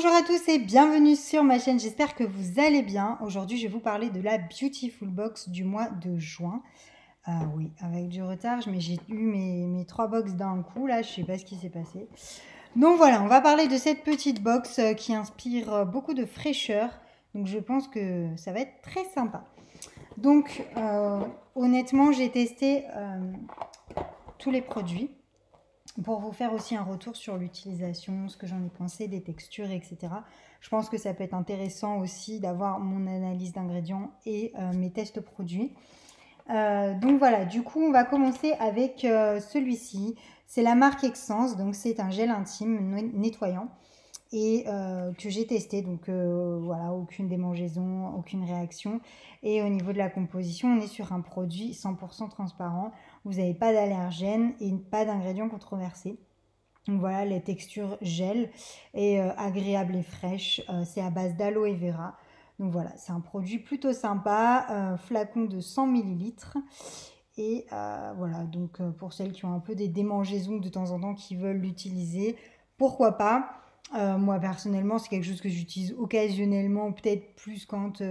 Bonjour à tous et bienvenue sur ma chaîne, j'espère que vous allez bien. Aujourd'hui je vais vous parler de la Beautiful Box du mois de juin. Oui, avec du retard, mais j'ai eu mes 3 box d'un coup, là je sais pas ce qui s'est passé. Donc voilà, on va parler de cette petite box qui inspire beaucoup de fraîcheur. Donc je pense que ça va être très sympa. Donc honnêtement j'ai testé tous les produits, pour vous faire aussi un retour sur l'utilisation, ce que j'en ai pensé, des textures, etc. Je pense que ça peut être intéressant aussi d'avoir mon analyse d'ingrédients et mes tests produits. Donc voilà, du coup on va commencer avec celui-ci. C'est la marque Essence, donc c'est un gel intime nettoyant et que j'ai testé. Donc voilà, aucune démangeaison, aucune réaction. Et au niveau de la composition, on est sur un produit 100% transparent. Vous n'avez pas d'allergènes et pas d'ingrédients controversés. Donc voilà, les textures gel et agréables et fraîches. C'est à base d'aloe vera. Donc voilà, c'est un produit plutôt sympa. Flacon de 100 millilitres. Et voilà, donc pour celles qui ont un peu des démangeaisons de temps en temps, qui veulent l'utiliser, pourquoi pas. Moi personnellement, c'est quelque chose que j'utilise occasionnellement, peut-être plus quand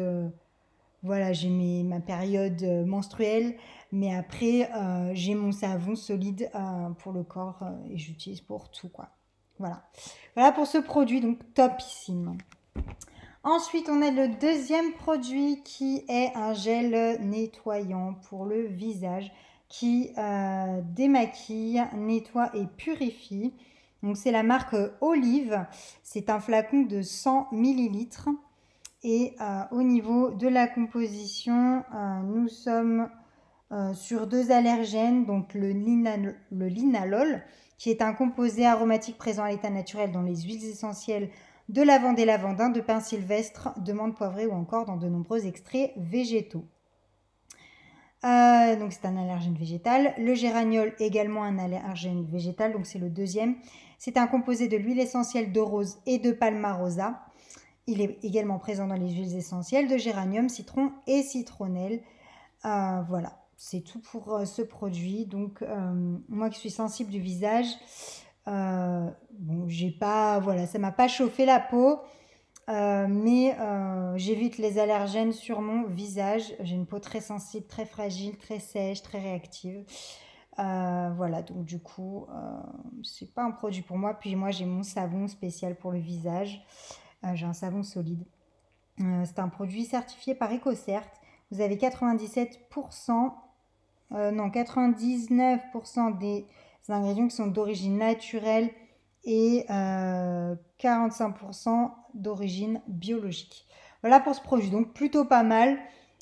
voilà, j'ai ma période menstruelle, mais après j'ai mon savon solide pour le corps et j'utilise pour tout quoi. Voilà. Voilà pour ce produit, donc topissime. Ensuite, on a le deuxième produit qui est un gel nettoyant pour le visage qui démaquille, nettoie et purifie. Donc c'est la marque Olive. C'est un flacon de 100 millilitres. Et au niveau de la composition, nous sommes sur 2 allergènes, donc le linalol, qui est un composé aromatique présent à l'état naturel dans les huiles essentielles de lavande et lavandin, de pin sylvestre, de menthe poivrée ou encore dans de nombreux extraits végétaux. Donc c'est un allergène végétal. Le géraniol, également un allergène végétal, donc c'est le deuxième. C'est un composé de l'huile essentielle de rose et de palmarosa. Il est également présent dans les huiles essentielles de géranium, citron et citronnelle. Voilà, c'est tout pour ce produit. Donc moi qui suis sensible du visage, bon, j'ai pas, voilà, ça m'a pas chauffé la peau, mais j'évite les allergènes sur mon visage. J'ai une peau très sensible, très fragile, très sèche, très réactive. Voilà, donc du coup, c'est pas un produit pour moi. Puis moi, j'ai mon savon spécial pour le visage. J'ai un savon solide. C'est un produit certifié par EcoCert. Vous avez 97%, non 99% des ingrédients qui sont d'origine naturelle et 45% d'origine biologique. Voilà pour ce produit, donc plutôt pas mal.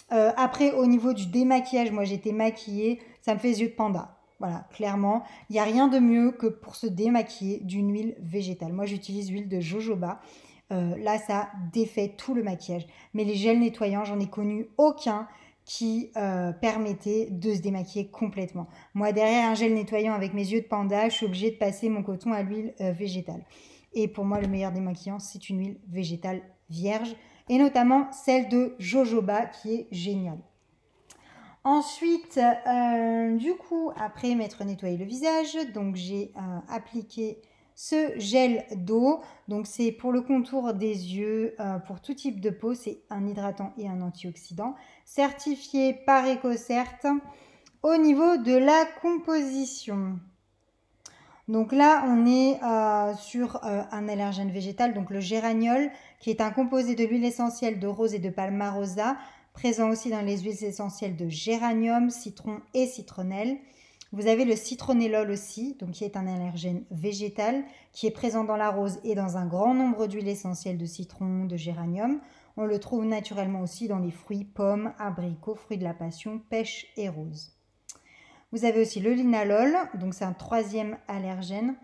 Après, au niveau du démaquillage, moi j'étais maquillée, ça me fait les yeux de panda. Voilà, clairement, il n'y a rien de mieux que pour se démaquiller d'une huile végétale. Moi j'utilise l'huile de jojoba. Là, ça défait tout le maquillage. Mais les gels nettoyants, j'en ai connu aucun qui permettait de se démaquiller complètement. Moi, derrière un gel nettoyant avec mes yeux de panda, je suis obligée de passer mon coton à l'huile végétale. Et pour moi, le meilleur démaquillant, c'est une huile végétale vierge. Et notamment celle de jojoba qui est géniale. Ensuite, du coup, après m'être nettoyé le visage, donc j'ai appliqué ce gel d'eau. Donc c'est pour le contour des yeux, pour tout type de peau. C'est un hydratant et un antioxydant, certifié par EcoCert. Au niveau de la composition, donc là on est sur un allergène végétal, donc le géraniol, qui est un composé de l'huile essentielle de rose et de palmarosa, présent aussi dans les huiles essentielles de géranium, citron et citronnelle. Vous avez le citronnellol aussi, donc qui est un allergène végétal, qui est présent dans la rose et dans un grand nombre d'huiles essentielles de citron, de géranium. On le trouve naturellement aussi dans les fruits, pommes, abricots, fruits de la passion, pêche et rose. Vous avez aussi le linalol, donc c'est un troisième allergène.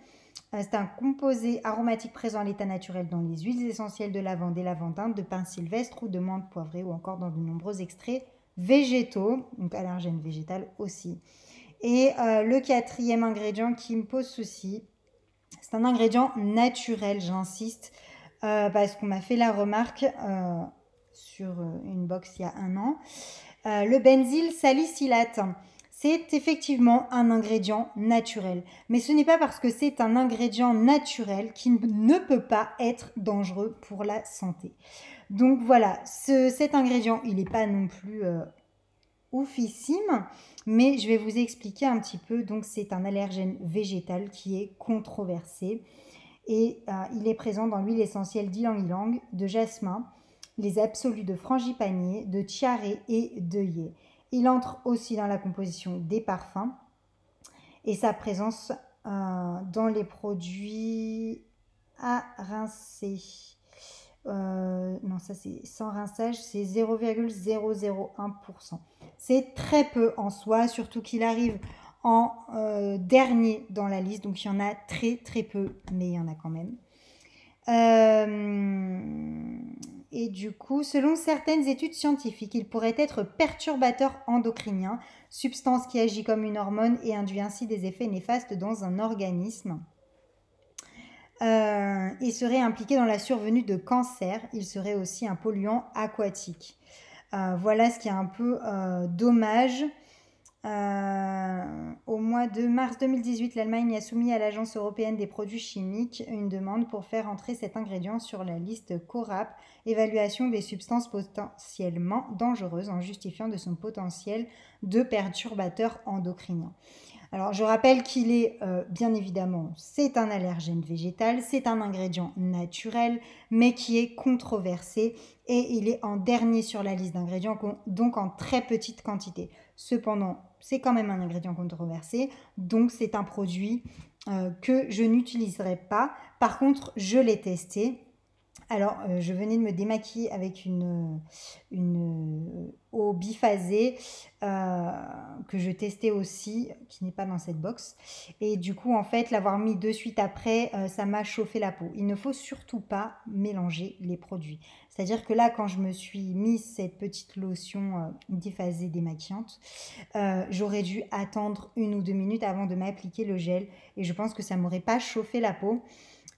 C'est un composé aromatique présent à l'état naturel dans les huiles essentielles de lavande et lavandin, de pin sylvestre ou de menthe poivrée ou encore dans de nombreux extraits végétaux, donc allergène végétal aussi. Et le quatrième ingrédient qui me pose souci, c'est un ingrédient naturel, j'insiste, parce qu'on m'a fait la remarque sur une box il y a un an. Le benzyl salicylate. c'est effectivement un ingrédient naturel. Mais ce n'est pas parce que c'est un ingrédient naturel qu'il ne peut pas être dangereux pour la santé. Donc voilà, cet ingrédient, il n'est pas non plus oufissime, mais je vais vous expliquer un petit peu. Donc c'est un allergène végétal qui est controversé et il est présent dans l'huile essentielle d'ylang-ylang, de jasmin, les absolus de frangipanier, de tiare et d'œillet. Il entre aussi dans la composition des parfums et sa présence dans les produits à rincer. Non, ça c'est sans rinçage, c'est 0,001%. C'est très peu en soi, surtout qu'il arrive en dernier dans la liste, donc il y en a très très peu, mais il y en a quand même. Et du coup, selon certaines études scientifiques, il pourrait être perturbateur endocrinien, substance qui agit comme une hormone et induit ainsi des effets néfastes dans un organisme. Il serait impliqué dans la survenue de cancers. Il serait aussi un polluant aquatique. Voilà ce qui est un peu dommage. Au mois de mars 2018, l'Allemagne a soumis à l'Agence européenne des produits chimiques une demande pour faire entrer cet ingrédient sur la liste CORAP, évaluation des substances potentiellement dangereuses, en justifiant de son potentiel de perturbateur endocrinien. Alors, je rappelle qu'il est, bien évidemment, c'est un allergène végétal, c'est un ingrédient naturel, mais qui est controversé et il est en dernier sur la liste d'ingrédients, donc en très petite quantité. Cependant, c'est quand même un ingrédient controversé, donc c'est un produit que je n'utiliserai pas. Par contre, je l'ai testé. Alors, je venais de me démaquiller avec une eau biphasée que je testais aussi, qui n'est pas dans cette box. Et du coup, en fait, l'avoir mis de suite après, ça m'a chauffé la peau. Il ne faut surtout pas mélanger les produits. C'est-à-dire que là, quand je me suis mis cette petite lotion biphasée démaquillante, j'aurais dû attendre 1 ou 2 minutes avant de m'appliquer le gel. Et je pense que ça ne m'aurait pas chauffé la peau.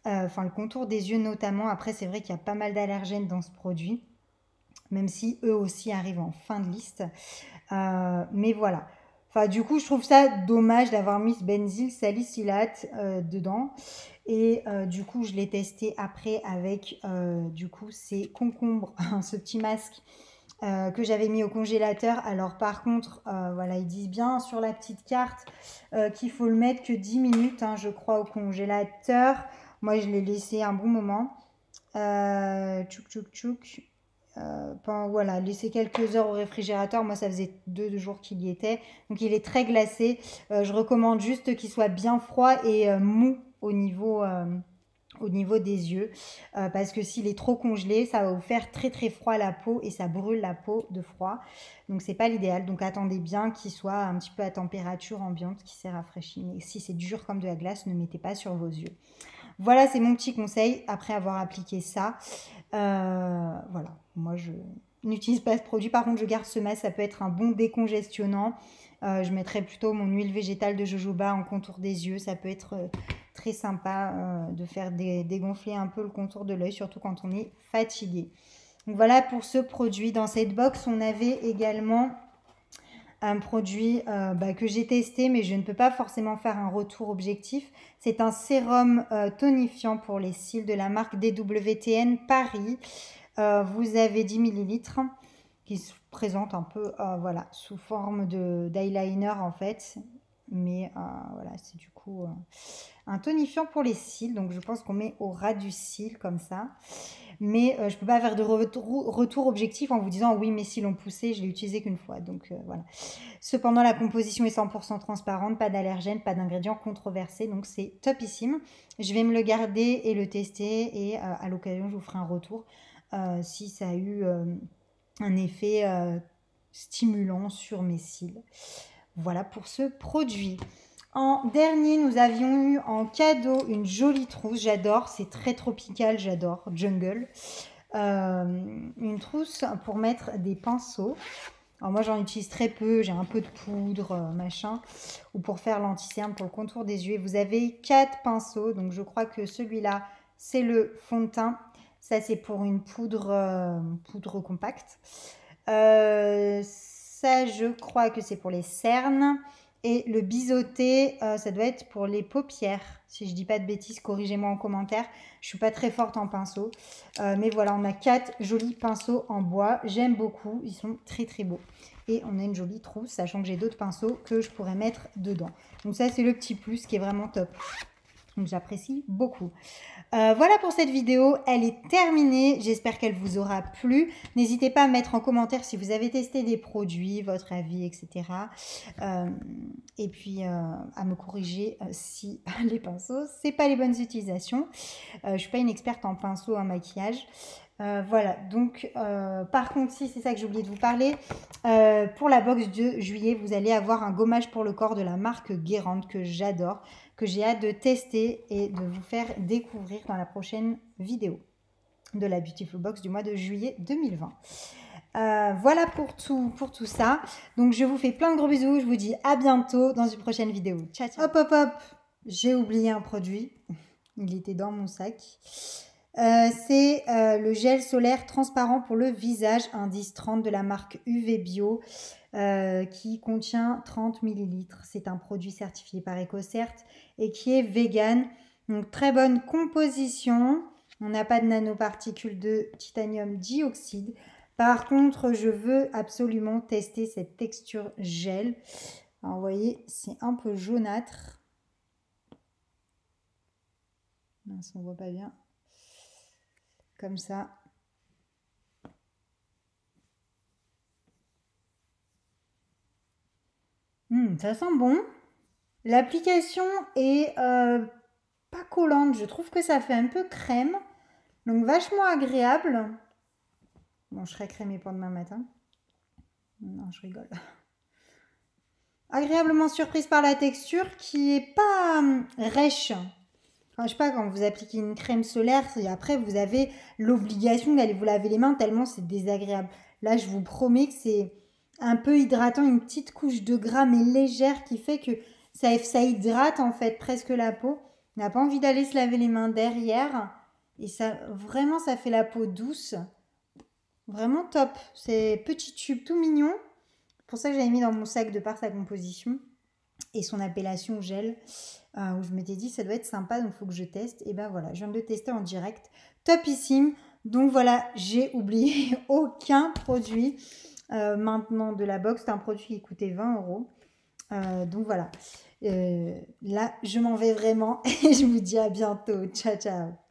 Enfin, le contour des yeux notamment. Après, c'est vrai qu'il y a pas mal d'allergènes dans ce produit, même si eux aussi arrivent en fin de liste. Mais voilà. Enfin, du coup, je trouve ça dommage d'avoir mis ce benzyl salicylate dedans. Et du coup, je l'ai testé après avec du coup ces concombres, ce petit masque que j'avais mis au congélateur. Alors par contre, voilà, ils disent bien sur la petite carte qu'il faut le mettre que 10 minutes, hein, je crois, au congélateur. Moi, je l'ai laissé un bon moment. Tchouk, tchouk, tchouk. Voilà, laisser quelques heures au réfrigérateur. Moi, ça faisait 2 jours qu'il y était. Donc, il est très glacé. Je recommande juste qu'il soit bien froid et mou au niveau des yeux. Parce que s'il est trop congelé, ça va vous faire très très froid à la peau et ça brûle la peau de froid. Donc, c'est pas l'idéal. Donc, attendez bien qu'il soit un petit peu à température ambiante, qui s'est rafraîchi. Mais si c'est dur comme de la glace, ne mettez pas sur vos yeux. Voilà, c'est mon petit conseil après avoir appliqué ça. Voilà, moi je n'utilise pas ce produit. Par contre, je garde ce masque, ça peut être un bon décongestionnant. Je mettrais plutôt mon huile végétale de jojoba en contour des yeux. Ça peut être très sympa de faire dégonfler un peu le contour de l'œil, surtout quand on est fatigué. Donc voilà pour ce produit. Dans cette box, on avait également un produit que j'ai testé, mais je ne peux pas forcément faire un retour objectif. C'est un sérum tonifiant pour les cils de la marque DWTN Paris. Vous avez 10 ml qui se présente un peu voilà, sous forme d'eyeliner en fait. Mais voilà, c'est du coup un tonifiant pour les cils. Donc je pense qu'on met au ras du cil comme ça. Mais je ne peux pas faire de retour objectif en vous disant oui, mes cils ont poussé, je l'ai utilisé qu'une fois. Donc voilà. Cependant, la composition est 100% transparente, pas d'allergènes, pas d'ingrédients controversés. Donc c'est topissime. Je vais me le garder et le tester. Et à l'occasion, je vous ferai un retour si ça a eu un effet stimulant sur mes cils. Voilà pour ce produit. En dernier, nous avions eu en cadeau une jolie trousse. J'adore, c'est très tropical, j'adore. Jungle. Une trousse pour mettre des pinceaux. Alors moi, j'en utilise très peu. J'ai un peu de poudre, machin. Ou pour faire l'anti-cerne pour le contour des yeux. Et vous avez 4 pinceaux. Donc je crois que celui-là, c'est le fond de teint. Ça, c'est pour une poudre compacte. ça, je crois que c'est pour les cernes. Et le biseauté, ça doit être pour les paupières. Si je dis pas de bêtises, corrigez-moi en commentaire. Je suis pas très forte en pinceau. Mais voilà, on a 4 jolis pinceaux en bois. J'aime beaucoup. Ils sont très très beaux. Et on a une jolie trousse, sachant que j'ai d'autres pinceaux que je pourrais mettre dedans. Donc ça, c'est le petit plus qui est vraiment top. Donc j'apprécie beaucoup. Voilà pour cette vidéo, elle est terminée, j'espère qu'elle vous aura plu. N'hésitez pas à mettre en commentaire si vous avez testé des produits, votre avis, etc. Et puis à me corriger si les pinceaux, c'est pas les bonnes utilisations. Je suis pas une experte en pinceau, en maquillage. Voilà, donc par contre, si c'est ça que j'ai oublié de vous parler, pour la box de juillet, vous allez avoir un gommage pour le corps de la marque Guérande que j'adore, que j'ai hâte de tester et de vous faire découvrir dans la prochaine vidéo de la Beautiful Box du mois de juillet 2020. Voilà pour tout ça. Donc je vous fais plein de gros bisous, je vous dis à bientôt dans une prochaine vidéo. Ciao, ciao. Hop, hop, hop, j'ai oublié un produit, il était dans mon sac. C'est le gel solaire transparent pour le visage, indice 30 de la marque UV Bio, qui contient 30 ml. C'est un produit certifié par EcoCert et qui est vegan. Donc très bonne composition. On n'a pas de nanoparticules de titanium dioxyde. Par contre, je veux absolument tester cette texture gel. Alors, vous voyez, c'est un peu jaunâtre. Mince, on voit pas bien. Comme ça. Ça sent bon. L'application est pas collante. Je trouve que ça fait un peu crème. Donc vachement agréable. Bon, je serai crémée pour demain matin. Non, je rigole. Agréablement surprise par la texture qui est pas rêche. Enfin, je sais pas, quand vous appliquez une crème solaire, et après vous avez l'obligation d'aller vous laver les mains tellement c'est désagréable. Là, je vous promets que c'est un peu hydratant, une petite couche de gras mais légère qui fait que ça hydrate en fait presque la peau. On n'a pas envie d'aller se laver les mains derrière et ça vraiment ça fait la peau douce. Vraiment top. C'est petit tube tout mignon. C'est pour ça que j'avais mis dans mon sac de par sa composition et son appellation gel, où je m'étais dit ça doit être sympa donc il faut que je teste. Et ben voilà, je viens de le tester en direct, topissime. Donc voilà, j'ai oublié aucun produit maintenant de la box. C'est un produit qui coûtait 20 €. Donc voilà, là je m'en vais vraiment et je vous dis à bientôt. Ciao ciao.